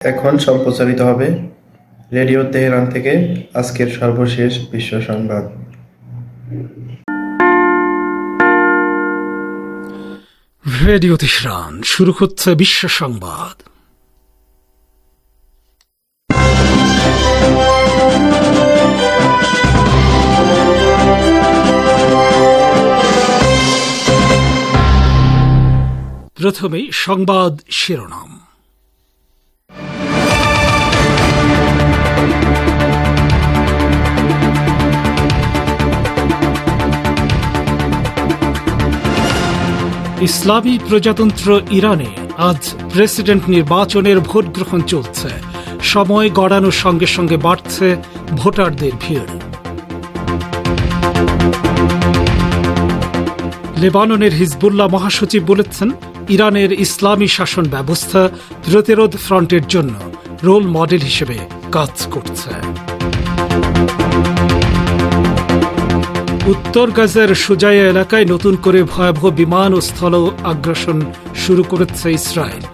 এখন সম্প্রচারিত হবে রেডিও তেহরান থেকে আজকের সর্বশেষ বিশ্ব সংবাদ। রেডিও তেহরান শুরু হচ্ছে বিশ্ব সংবাদ। প্রথমেই সংবাদ শিরোনাম। ইসলামী প্রজাতন্ত্র ইরানে আজ প্রেসিডেন্ট নির্বাচনের ভোট গ্রহণ চলছে। সময় গড়ানোর সঙ্গে সঙ্গে বাড়ছে ভোটারদের ভিড়। লেবাননের হিজবুল্লাহ মহাসচিব বলেছেন, ইরানের ইসলামী শাসন ব্যবস্থা প্রতিরোধ ফ্রন্টের জন্য রোল মডেল হিসেবে কাজ করছে। উত্তর গাজার সুজাইয়া এলাকায় নতুন করে ভয়াবহ বিমান ও স্থল আগ্রাসন শুরু করেছে ইসরায়েল।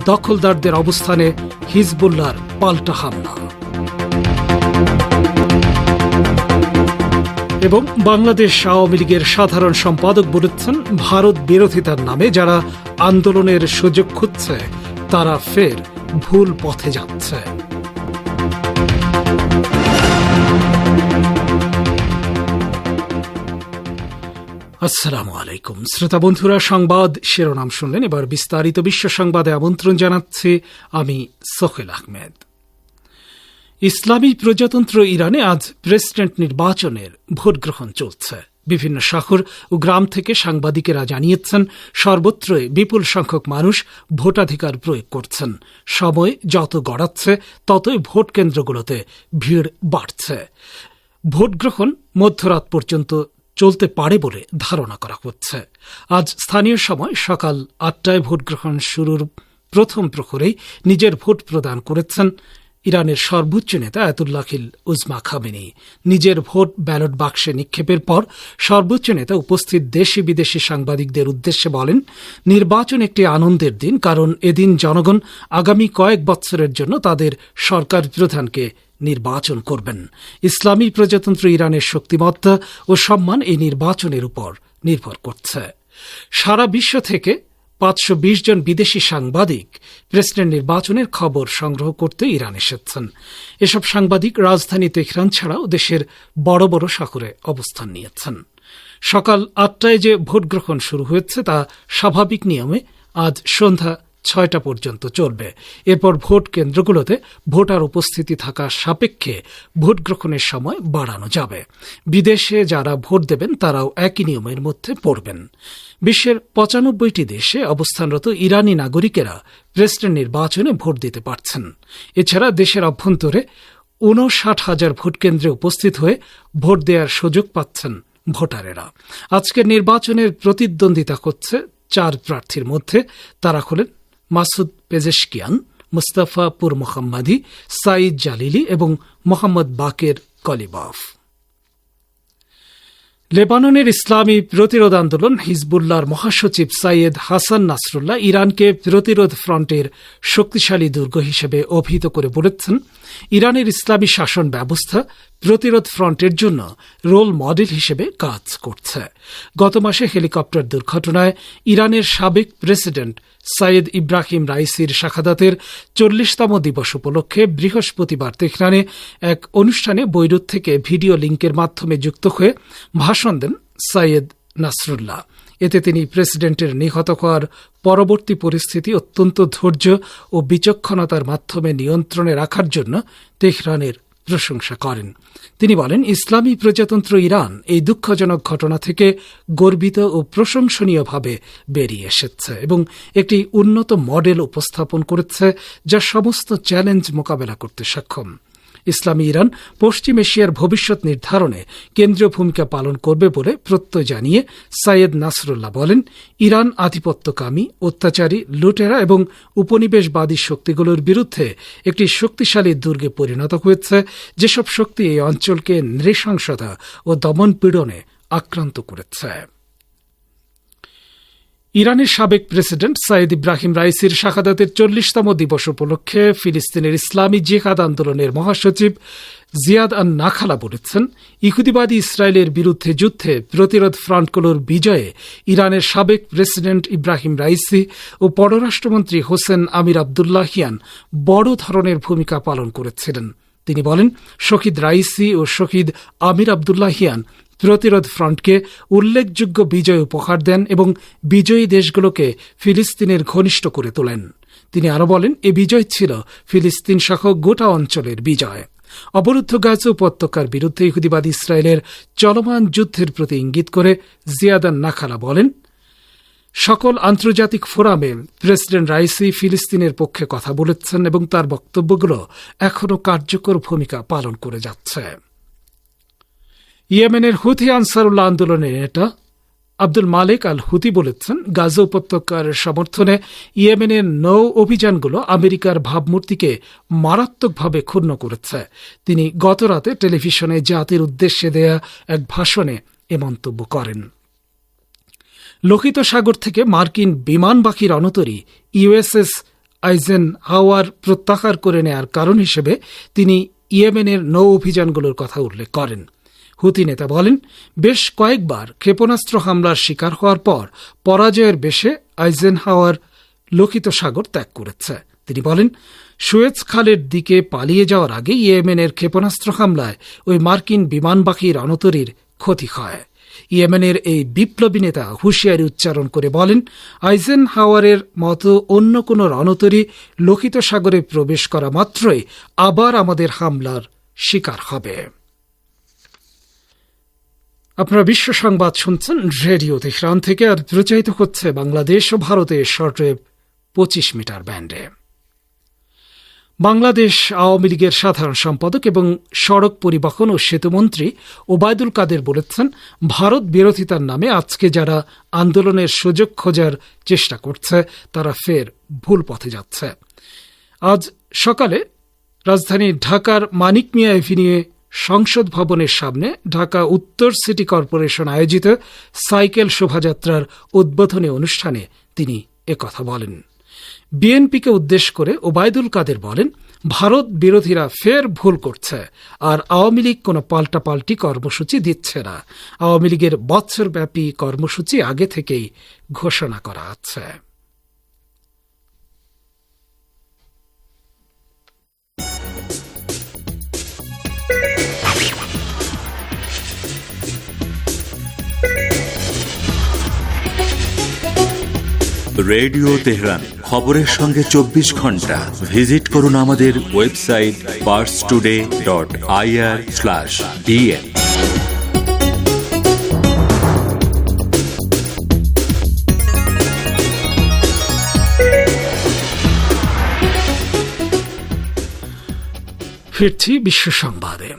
দখলদারদের অবস্থানে হিজবুল্লাহর পাল্টা হামলা। এবং বাংলাদেশ আওয়ামী লীগের সাধারণ সম্পাদক বলেছেন, ভারত বিরোধিতার নামে যারা আন্দোলনের সুযোগ খুঁজছে তারা ফের ভুল পথে যাচ্ছে। আসসালামু আলাইকুম শ্রোতা বন্ধুরা, সংবাদ শিরোনাম শুনলেন। এবার বিস্তারিত বিশ্ব সংবাদে আমন্ত্রণ জানাচ্ছি আমি সোহেল আহমেদ। ইসলামী প্রজাতন্ত্র ইরানে আজ প্রেসিডেন্ট নির্বাচনের ভোট গ্রহণ চলছে। বিভিন্ন শহর ও গ্রাম থেকে সাংবাদিকেরা জানিয়েছেন, সর্বত্রই বিপুল সংখ্যক মানুষ ভোটাধিকার প্রয়োগ করছেন। সময় যত গড়াচ্ছে ততই ভোট কেন্দ্রগুলোতে ভিড় বাড়ছে। ভোট গ্রহণ মধ্যরাত পর্যন্ত চলতে পারে বলে ধারণা করা হচ্ছে। আজ স্থানীয় সময় সকাল ৮টায় ভোট গ্রহণ শুরুর প্রথম প্রহরেই নিজের ভোট প্রদান করেছেন ইরানের সর্বোচ্চ নেতা আয়াতুল্লাহিল উজমা খামেনি। নিজের ভোট ব্যালট বাক্সে নিক্ষেপের পর সর্বোচ্চ নেতা উপস্থিত দেশি বিদেশি সাংবাদিকদের উদ্দেশ্যে বলেন, নির্বাচন একটি আনন্দের দিন, কারণ এদিন জনগণ আগামী কয়েক বছরের জন্য তাদের সরকার প্রধানকে নির্বাচন করবেন। ইসলামী প্রজাতন্ত্র ইরানের শক্তিমত্তা ও সম্মান এই নির্বাচনের উপর নির্ভর করছে। সারা বিশ্ব থেকে ৫২০ জন বিদেশি সাংবাদিক প্রেসিডেন্ট নির্বাচনের খবর সংগ্রহ করতে ইরান এসেছেন। এসব সাংবাদিক রাজধানী তেহরান ছাড়াও দেশের বড় বড় শহরে অবস্থান নিয়েছেন। সকাল ৮টায় যে ভোট গ্রহণ শুরু হয়েছে তা স্বাভাবিক নিয়মে আজ সন্ধ্যা ৬টা পর্যন্ত চলবে। এরপর ভোট কেন্দ্রগুলোতে ভোটার উপস্থিতি থাকা সাপেক্ষে ভোট গ্রহণের সময় বাড়ানো যাবে। বিদেশে যারা ভোট দেবেন তারাও একই নিয়মের মধ্যে পড়বেন। বিশ্বের ৯৫টি দেশে অবস্থানরত ইরানি নাগরিকেরা প্রেসিডেন্ট নির্বাচনে ভোট দিতে পারছেন। এছাড়া দেশের অভ্যন্তরে ৫৯,০০০ ভোট কেন্দ্রে উপস্থিত হয়ে ভোট দেওয়ার সুযোগ পাচ্ছেন ভোটারেরা। আজকের নির্বাচনের প্রতিদ্বন্দ্বিতা হচ্ছে ৪ প্রার্থীর মধ্যে। তারা হলেন মাসুদ পেজেশকিয়ান, মুস্তাফা পুর মোহাম্মদী, সাইদ জালিলি এবং মোহাম্মদ বাকের কলিবাফ। লেবাননের ইসলামী প্রতিরোধ আন্দোলন হিজবুল্লাহর মহাসচিব সাইয়েদ হাসান নাসরুল্লাহ ইরানকে প্রতিরোধ ফ্রন্টের শক্তিশালী দুর্গ হিসেবে অভিহিত করে বলেছেন, ইরানের ইসলামী শাসন ব্যবস্থা প্রতিরোধ ফ্রন্টের জন্য রোল মডেল হিসেবে কাজ করছে। গত মাসে হেলিকপ্টার দুর্ঘটনায় ইরানের সাবেক প্রেসিডেন্ট সাইয়েদ ইব্রাহিম রাইসির শাহাদাতের ৪০তম দিবস উপলক্ষে বৃহস্পতিবার তেহরানে এক অনুষ্ঠানে বৈরুত থেকে ভিডিও লিঙ্কের মাধ্যমে যুক্ত হয়ে ভাষণ দেন সাইয়েদ নাসরুল্লাহ। এতে তিনি প্রেসিডেন্টের নিহত হওয়ার পরবর্তী পরিস্থিতি অত্যন্ত ধৈর্য ও বিচক্ষণতার মাধ্যমে নিয়ন্ত্রণে রাখার জন্য তেহরানের প্রশংসা করেন। তিনি বলেন, ইসলামী প্রজাতন্ত্র ইরান এই দুঃখজনক ঘটনা থেকে গর্বিত ও প্রশংসনীয়ভাবে বেরিয়ে এসেছে এবং একটি উন্নত মডেল উপস্থাপন করেছে যা সমস্ত চ্যালেঞ্জ মোকাবেলা করতে সক্ষম। ইসলামী ইরান পশ্চিম এশিয়ার ভবিষ্যৎ নির্ধারণে কেন্দ্রীয় ভূমিকা পালন করবে বলে প্রত্যয় জানিয়ে সাইয়েদ নাসরুল্লাহ বলেন, ইরান আধিপত্যকামী, অত্যাচারী, লুটেরা এবং উপনিবেশবাদী শক্তিগুলোর বিরুদ্ধে একটি শক্তিশালী দুর্গে পরিণত হয়েছে, যেসব শক্তি এই অঞ্চলকে নৃশংসতা ও দমনপীড়নে আক্রান্ত করেছে। ইরানের সাবেক প্রেসিডেন্ট সাইদ ইব্রাহিম রাইসির শাহাদাতের 40তম দিবস উপলক্ষে ফিলিস্তিনের ইসলামী জিহাদ আন্দোলনের মহাসচিব জিয়াদ আন নাখালা বলেছেন, ইহুদিবাদী ইসরায়েলের বিরুদ্ধে যুদ্ধে প্রতিরোধ ফ্রন্টগুলোর বিজয়ে ইরানের সাবেক প্রেসিডেন্ট ইব্রাহিম রাইসি ও পররাষ্ট্রমন্ত্রী হোসেন আমির আবদুল্লাহিয়ান বড় ধরনের ভূমিকা পালন করেছিলেন। তিনি বলেন, শহীদ রাইসি ও শহীদ আমির আবদুল্লাহিয়ান প্রতিরোধ ফ্রন্টকে উল্লেখযোগ্য বিজয় উপহার দেন এবং বিজয়ী দেশগুলোকে ফিলিস্তিনের ঘনিষ্ঠ করে তোলেন। তিনি আরও বলেন, এ বিজয় ছিল ফিলিস্তিন সহ গোটা অঞ্চলের বিজয়। অবরুদ্ধ গাজা উপত্যকার বিরুদ্ধে ইহুদিবাদী ইসরায়েলের চলমান যুদ্ধের প্রতি ইঙ্গিত করে জিয়াদান নাখালা বলেন, সকল আন্তর্জাতিক ফোরামে প্রেসিডেন্ট রাইসি ফিলিস্তিনের পক্ষে কথা বলেছেন এবং তার বক্তব্যগুলো এখনও কার্যকর ভূমিকা পালন করে যাচ্ছে। ইয়েমেনের হুথি আনসারুল্লাহ আন্দোলনের নেতা আব্দুল মালিক আল হুতি বলেছেন, গাজা উপত্যকার সমর্থনে ইয়েমেনের নৌ অভিযানগুলো আমেরিকার ভাবমূর্তিকে মারাত্মকভাবে ক্ষুণ্ণ করেছে। তিনি গতরাতে টেলিভিশনে জাতির উদ্দেশ্যে দেয়া এক ভাষণে এ মন্তব্য করেন। লোহিত সাগর থেকে মার্কিন বিমানবাহী রণতরী ইউএসএস আইজেন হাওয়ার প্রত্যাহার করে নেয়ার কারণ হিসেবে তিনি ইয়েমেনের নৌ অভিযানগুলোর কথা উল্লেখ করেন। হুতি নেতা বলেন, বেশ কয়েকবার ক্ষেপণাস্ত্র হামলার শিকার হওয়ার পর পরাজয়ের বেশে আইজেন হাওয়ার লোহিত সাগর ত্যাগ করেছে। তিনি বলেন, সুয়েজ খালের দিকে পালিয়ে যাওয়ার আগে ইয়েমেনের ক্ষেপণাস্ত্র হামলায় ওই মার্কিন বিমানবাহী রণতরীর ক্ষতি হয়। ইয়েমেনের এই বিপ্লবী নেতা হুঁশিয়ারি উচ্চারণ করে বলেন, আইজেন হাওয়ারের মতো অন্য কোনো রণতরী লোহিত সাগরে প্রবেশ করা মাত্রই আবার আমাদের হামলার শিকার হবে। আপনারা বিশ্ব সংবাদ শুনছেন রেডিও তেহরান থেকে, আর প্রচারিত হচ্ছে বাংলাদেশ ও ভারতের শর্টওয়েভ 25 মিটার ব্যান্ডে। বাংলাদেশ আওয়ামী লীগের সাধারণ সম্পাদক এবং সড়ক পরিবহন ও সেতুমন্ত্রী ওবায়দুল কাদের বলেছেন, ভারত বিরোধিতার নামে আজকে যারা আন্দোলনের সুযোগ খোঁজার চেষ্টা করছে তারা ফের ভুল পথে যাচ্ছে। আজ সকালে রাজধানী ঢাকার মানিক মিয়া এভিনিউয়ে সংসদ ভবনের সামনে ঢাকা উত্তর সিটি কর্পোরেশন আয়োজিত সাইকেল শোভাযাত্রার উদ্বোধনী অনুষ্ঠানে তিনি একথা বলেন। বিএনপিকে উদ্দেশ্য করে ওবায়দুল কাদের বলেন, ভারত বিরোধীরা ফের ভুল করছে, আর আওয়ামী লীগ কোনো পাল্টাপাল্টি কর্মসূচি দিচ্ছে না। আওয়ামী লীগের বছরব্যাপী কর্মসূচি আগে থেকেই ঘোষণা করা আছে। রেডিও তেহরান, খবরের সঙ্গে 24 ঘন্টা। ভিজিট করুন আমাদের ওয়েবসাইট parstoday.ir/dn। ফিরছি বিশ্ব সংবাদে।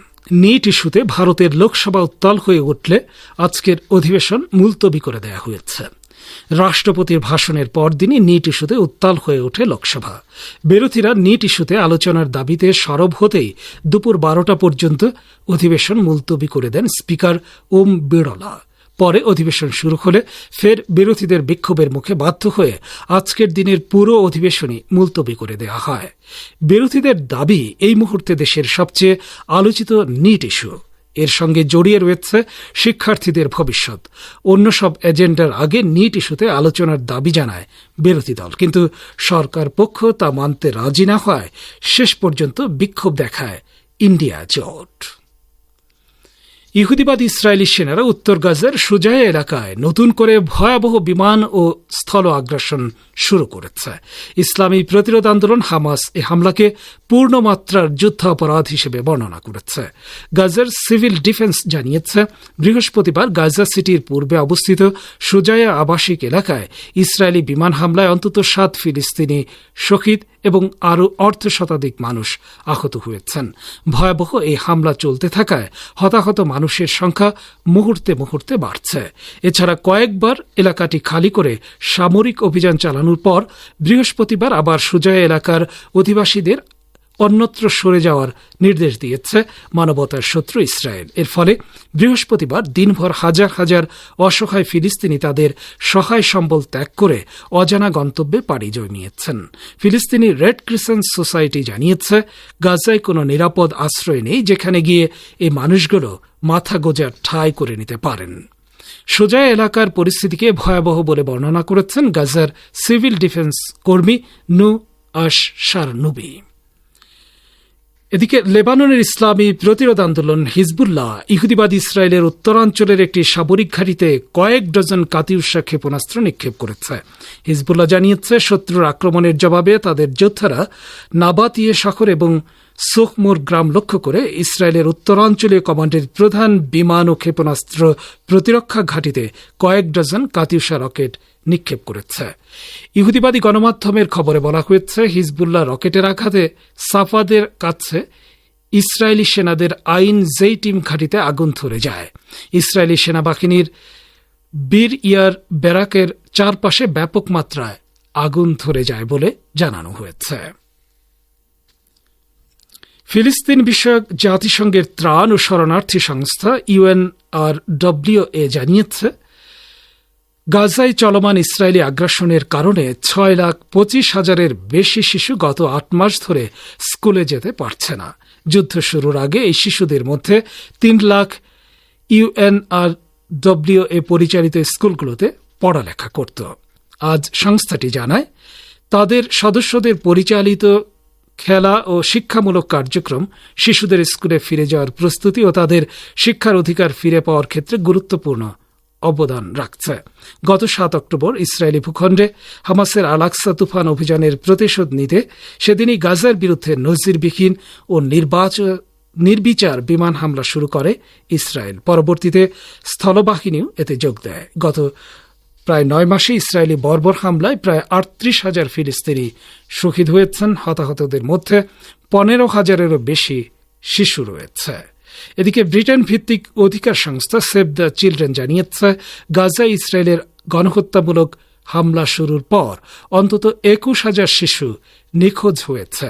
নিট ইস্যুতে ভারতের লোকসভা উত্তাল হয়ে উঠলে আজকের অধিবেশন মুলতবি করে দেয়া হয়েছে। রাষ্ট্রপতির ভাষণের পরদিনই নিট ইস্যুতে উত্তাল হয়ে ওঠে লোকসভা। বিরোধীরা নিট ইস্যুতে আলোচনার দাবিতে সরব হতেই দুপুর 12টা পর্যন্ত অধিবেশন মুলতবি করে দেন স্পিকার ওম বিড়লা। পরে অধিবেশন শুরু হলে ফের বিরোধীদের বিক্ষোভের মুখে বাধ্য হয়ে আজকের দিনের পুরো অধিবেশনই মুলতবি করে দেওয়া হয়। বিরোধীদের দাবি, এই মুহূর্তে দেশের সবচেয়ে আলোচিত নিট ইস্যু, এর সঙ্গে জড়িয়ে রয়েছে শিক্ষার্থীদের ভবিষ্যৎ। অন্য সব এজেন্ডার আগে নিট ইস্যুতে আলোচনার দাবি জানায় বিরোধী দল, কিন্তু সরকার পক্ষ তা মানতে রাজি না হয় শেষ পর্যন্ত বিক্ষোভ দেখায় ইন্ডিয়া জোট। ইহুদিবাদী ইসরায়েলি সেনারা উত্তর গাজার সুজায়া এলাকায় নতুন করে ভয়াবহ বিমান ও স্থল আগ্রাসন শুরু করেছে। ইসলামী প্রতিরোধ আন্দোলন হামাস এ হামলাকে পূর্ণমাত্রার যুদ্ধাপরাধ হিসেবে বর্ণনা করেছে। গাজার সিভিল ডিফেন্স জানিয়েছে, বৃহস্পতিবার গাজা সিটির পূর্বে অবস্থিত সুজায়া আবাসিক এলাকায় ইসরায়েলি বিমান হামলায় অন্তত 7 ফিলিস্তিনি শহীদ এবং আরও অর্ধশতাধিক মানুষ আহত হয়েছেন। ভয়াবহ এই হামলা চলতে থাকায় হতাহত মানুষের সংখ্যা মুহূর্তে মুহূর্তে বাড়ছে। এছাড়া কয়েকবার এলাকাটি খালি করে সামরিক অভিযান চালানোর পর বৃহস্পতিবার আবার সুজায়া এলাকার অধিবাসীদের অন্যত্র সরে যাওয়ার নির্দেশ দিয়েছে মানবতার শত্রু ইসরায়েল। এর ফলে বৃহস্পতিবার দিনভর হাজার হাজার অসহায় ফিলিস্তিনি তাদের সহায় সম্বল ত্যাগ করে অজানা গন্তব্যে পাড়ি জমিয়েছেন। ফিলিস্তিনি রেড ক্রিসেন্ট সোসাইটি জানিয়েছে, গাজায় কোনো নিরাপদ আশ্রয় নেই যেখানে গিয়ে এই মানুষগুলো মাথা গোঁজার ঠাঁই করে নিতে পারেন। সোজা এলাকার পরিস্থিতিকে ভয়াবহ বলে বর্ণনা করেছেন গাজার সিভিল ডিফেন্স কর্মী নু আশ শারনুবি। এদিকে লেবাননের ইসলামী প্রতিরোধ আন্দোলন হিজবুল্লাহ ইহুদিবাদী ইসরায়েলের উত্তরাঞ্চলের একটি সামরিক ঘাঁটিতে কয়েক ডজন কাতিউষা ক্ষেপণাস্ত্র নিক্ষেপ করেছে। হিজবুল্লাহ জানিয়েছে, শত্রুর আক্রমণের জবাবে তাদের যোদ্ধারা নাবাতিয়ে শহর এবং সোখমোর গ্রাম লক্ষ্য করে ইসরায়েলের উত্তরাঞ্চলীয় কমান্ডের প্রধান বিমান ও ক্ষেপণাস্ত্র প্রতিরক্ষা ঘাঁটিতে কয়েক ডজন কাতিউষা রকেট নিক্ষেপ করেছে। ইহুদিবাদী গণমাধ্যমের খবরে বলা হয়েছে, হিজবুল্লাহ রকেটের আঘাতে সাফাদের কাছে ইসরায়েলি সেনাদের আইন জেইটিম ঘাঁটিতে আগুন ধরে যায়। ইসরায়েলি সেনাবাহিনীর বীর ইয়ার ব্যারাকের চারপাশে ব্যাপক মাত্রায় আগুন ধরে যায় বলে জানানো হয়েছে। ফিলিস্তিন বিষয়ক জাতিসংঘের ত্রাণ ও শরণার্থী সংস্থা UNRWA জানিয়েছে, গাজায় চলমান ইসরায়েলি আগ্রাসনের কারণে 6,25,000-এর বেশি শিশু গত 8 মাস ধরে স্কুলে যেতে পারছে না। যুদ্ধ শুরুর আগে এই শিশুদের মধ্যে 3 লাখ UNRWA পরিচালিত স্কুলগুলোতে পড়ালেখা করত। আজ সংস্থাটি জানায়, তাদের সদস্যদের পরিচালিত খেলা ও শিক্ষামূলক কার্যক্রম শিশুদের স্কুলে ফিরে যাওয়ার প্রস্তুতি ও তাদের শিক্ষার অধিকার ফিরে পাওয়ার ক্ষেত্রে গুরুত্বপূর্ণ অবদান রাখছে। গত 7 অক্টোবর ইসরায়েলি ভূখণ্ডে হামাসের আল-আকসা তুফান অভিযানের প্রতিশোধ নিতে সেদিনই গাজার বিরুদ্ধে নজিরবিহীন ও নির্বিচার বিমান হামলা শুরু করে ইসরায়েল। পরবর্তীতে স্থলবাহিনীও এতে যোগ দেয়। গত প্রায় 9 মাসে ইসরায়েলি বর্বর হামলায় প্রায় 38,000 ফিলিস্তিনি শহীদ হয়েছেন। হতাহতদের মধ্যে 15,000-এরও বেশি শিশু রয়েছে। এদিকে ব্রিটেন ভিত্তিক অধিকার সংস্থা সেভ দ্য চিলড্রেন জানিয়েছে, গাজায় ইসরায়েলের গণহত্যামূলক হামলা শুরুর পর অন্তত 21,000 শিশু নিখোঁজ হয়েছে।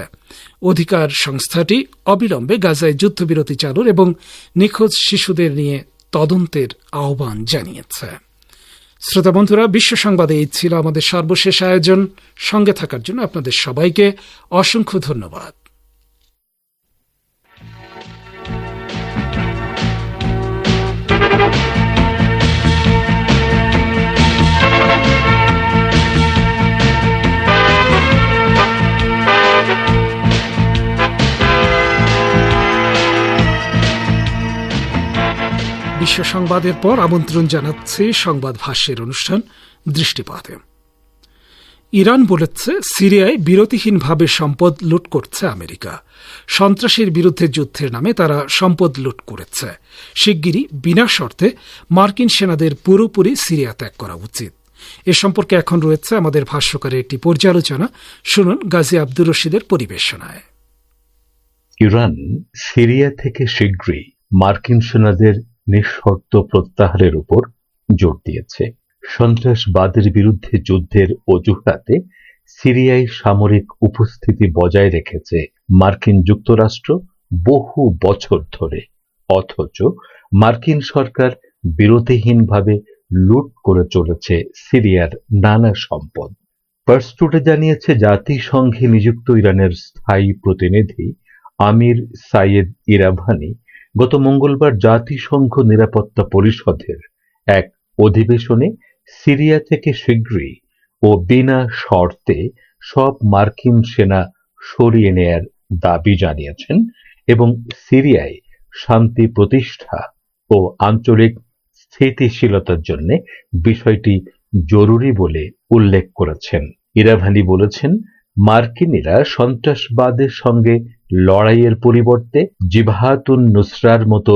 অধিকার সংস্থাটি অবিলম্বে গাজায় যুদ্ধবিরতি চালুর এবং নিখোঁজ শিশুদের নিয়ে তদন্তের আহ্বান জানিয়েছে। শ্রোতা বন্ধুরা, বিশ্ব সংবাদে এই ছিল আমাদের সর্বশেষ আয়োজন। সঙ্গে থাকার জন্য আপনাদের সবাইকে অসংখ্য ধন্যবাদ। বিশ্ব সংবাদের পর আমন্ত্রণ জানাচ্ছে সংবাদ ভাষ্যের অনুষ্ঠান দৃষ্টিপাতে। ইরান বলেছে, সিরিয়ায় বিরতিহীনভাবে সম্পদ লুট করছে আমেরিকা। সন্ত্রাসের বিরুদ্ধে যুদ্ধের নামে তারা সম্পদ লুট করেছে। শিগগিরই বিনা শর্তে মার্কিন সেনাদের পুরোপুরি সিরিয়া ত্যাগ করা উচিত। এ সম্পর্কে এখন রয়েছে আমাদের ভাষ্যকারের একটি পর্যালোচনা। শুনুন গাজী আব্দুর রশিদের পরিবেশনায়। ইরান সিরিয়া থেকে শীঘ্রই মার্কিন সেনাদের নিঃশর্ত প্রত্যাহারের উপর জোর দিয়েছে। সন্ত্রাসবাদের বিরুদ্ধে যুদ্ধের অজুহাতে সিরিয়ায় সামরিক উপস্থিতি বজায় রেখেছে মার্কিন যুক্তরাষ্ট্র বহু বছর ধরে। অথচ মার্কিন সরকার বিরতিহীনভাবে লুট করে চলেছে সিরিয়ার নানা সম্পদ। পার্স টুডে জানিয়েছে, জাতিসংঘে নিযুক্ত ইরানের স্থায়ী প্রতিনিধি আমির সাইয়েদ ইরাভানি গত মঙ্গলবার জাতিসংঘ নিরাপত্তা পরিষদের এক অধিবেশনে সিরিয়া থেকে শীঘ্রই ও বিনা শর্তে সব মার্কিন সেনা সরিয়ে নেয়ার দাবি জানিয়েছেন এবং সিরিয়ায় শান্তি প্রতিষ্ঠা ও আঞ্চলিক স্থিতিশীলতার জন্য বিষয়টি জরুরি বলে উল্লেখ করেছেন। ইরাভানি বলেছেন, মার্কিনিরা সন্ত্রাসবাদের সঙ্গে লড়াইয়ের পরিবর্তে জিবহাতুন নুসরার মতো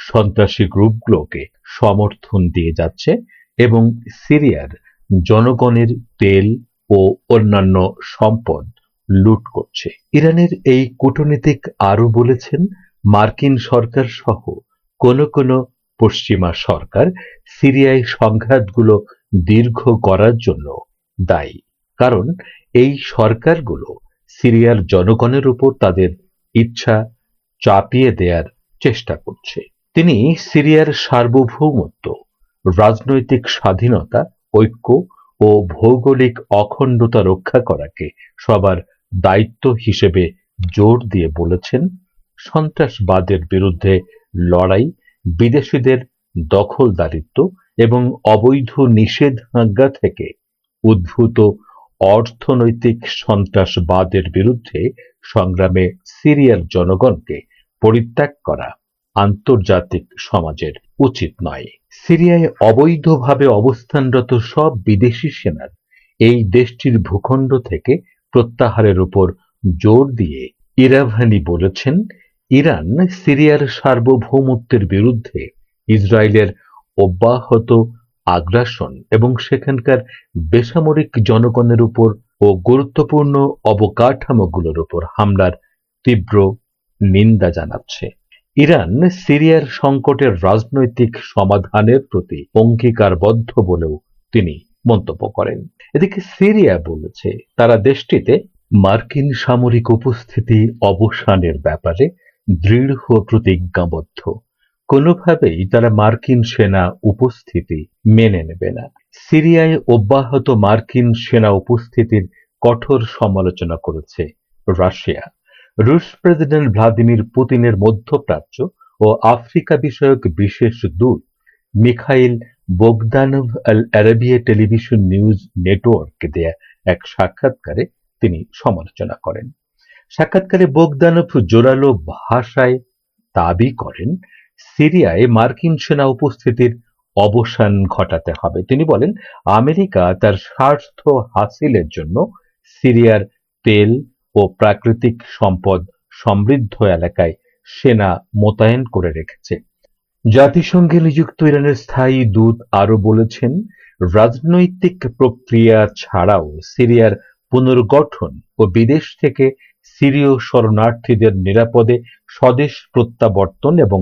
সন্ত্রাসী গ্রুপগুলোকে সমর্থন দিয়ে যাচ্ছে এবং সিরিয়ার জনগণের তেল ও অন্যান্য সম্পদ লুট করছে। ইরানের এই কূটনীতিক আরও বলেছেন, মার্কিন সরকার সহ কোনো পশ্চিমা সরকার সিরিয়ায় সংঘাতগুলো দীর্ঘ করার জন্য দায়ী, কারণ এই সরকারগুলো সিরিয়ার জনগণের উপর তাদের ইচ্ছা চাপিয়ে দেওয়ার চেষ্টা করছে। তিনি সিরিয়ার সার্বভৌমত্ব, রাজনৈতিক স্বাধীনতা, ঐক্য ও ভৌগোলিক অখণ্ডতা রক্ষা করাকে সবার দায়িত্ব হিসেবে জোর দিয়ে বলেছেন, সন্ত্রাসবাদের বিরুদ্ধে লড়াই, বিদেশিদের দখলদারিত্ব এবং অবৈধ নিষেধাজ্ঞা থেকে উদ্ভূত অর্থনৈতিক সন্ত্রাসবাদের বিরুদ্ধে সংগ্রামে সিরিয়ার জনগণকে পরিত্যাগ করা আন্তর্জাতিক সমাজের উচিত নয়। সিরিয়ায় অবৈধভাবে অবস্থানরত সব বিদেশি সেনার এই দেশটির ভূখণ্ড থেকে প্রত্যাহারের উপর জোর দিয়ে ইরাভানি বলেছেন, ইরান সিরিয়ার সার্বভৌমত্বের বিরুদ্ধে ইসরায়েলের অব্যাহত আগ্রাসন এবং সেখানকার বেসামরিক জনগণের উপর ও গুরুত্বপূর্ণ অবকাঠামোগুলোর উপর হামলার তীব্র নিন্দা জানাচ্ছে। ইরান সিরিয়ার সংকটের রাজনৈতিক সমাধানের প্রতি অঙ্গীকারবদ্ধ বলেও তিনি মন্তব্য করেন। এদিকে সিরিয়া বলেছে তারা দেশটিতে মার্কিন সামরিক উপস্থিতি অবসানের ব্যাপারে দৃঢ় প্রতিজ্ঞাবদ্ধ। কোনোভাবেই তারা মার্কিন সেনা উপস্থিতি মেনে নেবে না। সিরিয়ায় অব্যাহত মার্কিন সেনা উপস্থিতির কঠোর সমালোচনা করেছে রাশিয়া। রুশ প্রেসিডেন্ট ভ্লাদিমির পুতিনের মধ্যপ্রাচ্য ও আফ্রিকা বিষয়ক বিশেষ দূত Mikhail Bogdanov Al Arabiya television news নেটওয়ার্ককে দেয়া এক সাক্ষাৎকারে তিনি সমালোচনা করেন। সাক্ষাৎকারে বোগদানভ জোরালো ভাষায় দাবি করেন, সিরিয়ায় মার্কিন সেনা উপস্থিতির অবসান ঘটাতে হবে। তিনি বলেন, আমেরিকা তার স্বার্থ হাসিলের জন্য সিরিয়ার তেল ও প্রাকৃতিক সম্পদ সমৃদ্ধ এলাকায় সেনা মোতায়েন করে রেখেছে। জাতিসংঘে নিযুক্ত ইরানের স্থায়ী দূত আরো বলেছেন, রাজনৈতিক প্রক্রিয়া ছাড়াও সিরিয়ার পুনর্গঠন ও বিদেশ থেকে সিরীয় শরণার্থীদের নিরাপদে স্বদেশ প্রত্যাবর্তন এবং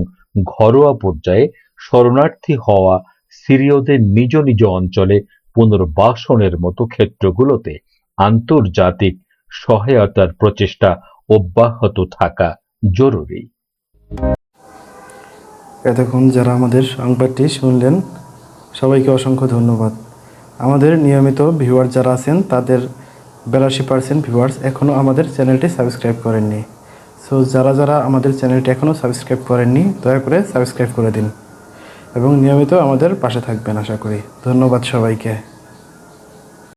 ঘরোয়া পর্যায়ে শরণার্থী হওয়া সিরীয়দের নিজ নিজ অঞ্চলে পুনর্বাসনের মতো ক্ষেত্রগুলোতে আন্তর্জাতিক সহায়তার প্রচেষ্টা অব্যাহত থাকা জরুরি। এতক্ষণ যারা আমাদের সংবাদটি শুনলেন সবাইকে অসংখ্য ধন্যবাদ। আমাদের নিয়মিত ভিউয়ার যারা আছেন তাদের 82% ভিউয়ার্স এখনও আমাদের চ্যানেলটি সাবস্ক্রাইব করেননি। সো যারা আমাদের চ্যানেলটি এখনও সাবস্ক্রাইব করেননি দয়া করে সাবস্ক্রাইব করে দিন এবং নিয়মিত আমাদের পাশে থাকবেন আশা করি। ধন্যবাদ সবাইকে।